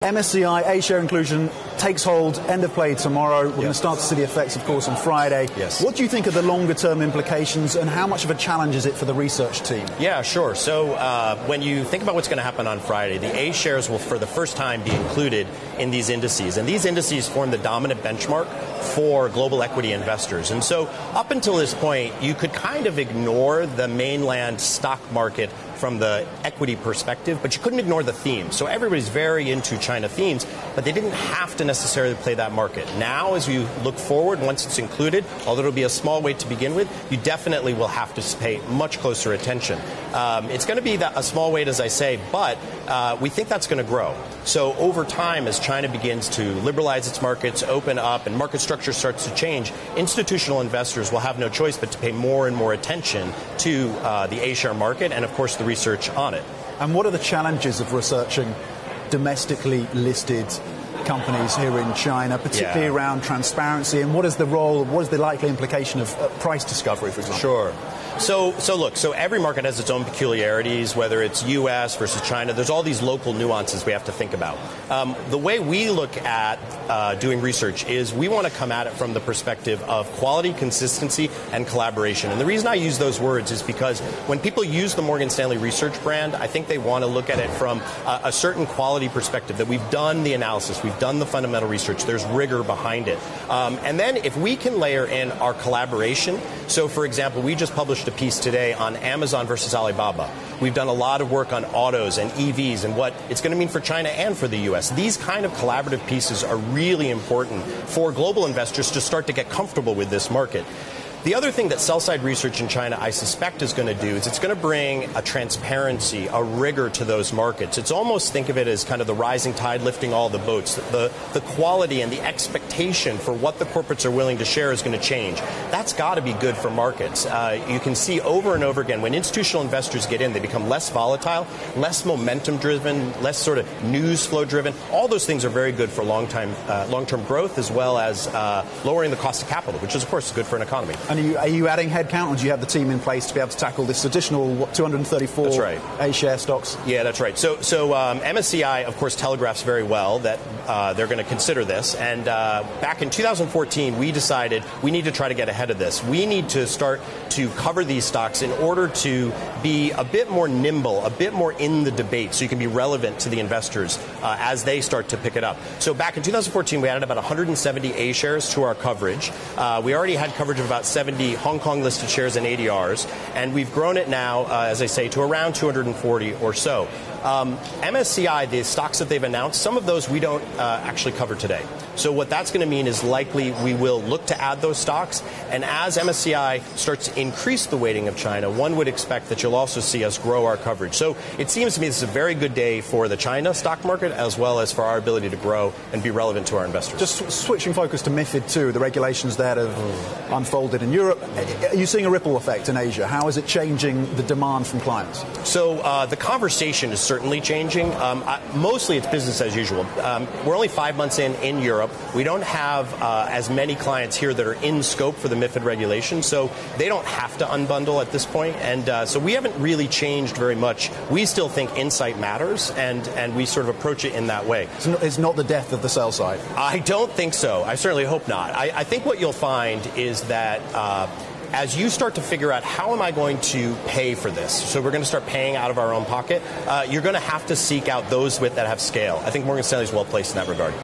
MSCI A-share inclusion takes hold, end of play tomorrow. We're going to start to see the effects, of course, on Friday. Yes. What do you think are the longer-term implications, and how much of a challenge is it for the research team? Yeah, sure. So when you think about what's going to happen on Friday, the A-shares will, for the first time, be included in these indices. And these indices form the dominant benchmark for global equity investors. And so up until this point, you could kind of ignore the mainland stock market from the equity perspective, but you couldn't ignore the themes. So everybody's very into China themes, but they didn't have to necessarily play that market. Now, as you look forward, once it's included, although it'll be a small weight to begin with, you definitely will have to pay much closer attention. It's going to be a small weight, as I say, but we think that's going to grow. So over time, as China begins to liberalize its markets, open up, and market structure starts to change, institutional investors will have no choice but to pay more and more attention to the A-share market and, of course, the research on it. And what are the challenges of researching domestically listed companies here in China, particularly around transparency, and what is the role, what is the likely implication of price discovery, for example? Sure. So every market has its own peculiarities, whether it's U.S. versus China. There's all these local nuances we have to think about. The way we look at doing research is we want to come at it from the perspective of quality, consistency, and collaboration. And the reason I use those words is because when people use the Morgan Stanley research brand, I think they want to look at it from a certain quality perspective, that we've done the analysis, we've done the fundamental research, there's rigor behind it. And then if we can layer in our collaboration, so for example, we just published a piece today on Amazon versus Alibaba. We've done a lot of work on autos and EVs and what it's going to mean for China and for the U.S. These kind of collaborative pieces are really important for global investors to start to get comfortable with this market. The other thing that sell-side research in China, I suspect, is going to do is it's going to bring a transparency, a rigor to those markets. It's almost, think of it as kind of the rising tide lifting all the boats. The quality and the expectation for what the corporates are willing to share is going to change. That's got to be good for markets. You can see over and over again, when institutional investors get in, they become less volatile, less momentum-driven, less sort of news flow-driven. All those things are very good for long-term growth, as well as lowering the cost of capital, which is, of course, good for an economy. And are you adding headcount, or do you have the team in place to be able to tackle this additional 234 A-share stocks? Yeah, that's right. So MSCI, of course, telegraphs very well that they're going to consider this. And back in 2014, we decided we need to try to get ahead of this. We need to start to cover these stocks in order to be a bit more nimble, a bit more in the debate, so you can be relevant to the investors as they start to pick it up. So back in 2014, we added about 170 A-shares to our coverage. We already had coverage of about 70 Hong Kong listed shares and ADRs, and we've grown it now, as I say, to around 240 or so. MSCI, the stocks that they've announced, some of those we don't actually cover today. So what that's going to mean is likely we will look to add those stocks. And as MSCI starts to increase the weighting of China, one would expect that you'll also see us grow our coverage. So it seems to me this is a very good day for the China stock market, as well as for our ability to grow and be relevant to our investors. Just switching focus to MiFID II, the regulations that have unfolded in Europe. Are you seeing a ripple effect in Asia? How is it changing the demand from clients? So the conversation is certainly changing. Mostly it's business as usual. We're only 5 months in Europe. We don't have as many clients here that are in scope for the MiFID regulation, so they don't have to unbundle at this point. And so we haven't really changed very much. We still think insight matters, and we sort of approach it in that way. It's not the death of the sell side? I don't think so. I certainly hope not. I think what you'll find is that as you start to figure out how am I going to pay for this, so we're going to start paying out of our own pocket, you're going to have to seek out those that have scale. I think Morgan Stanley is well placed in that regard.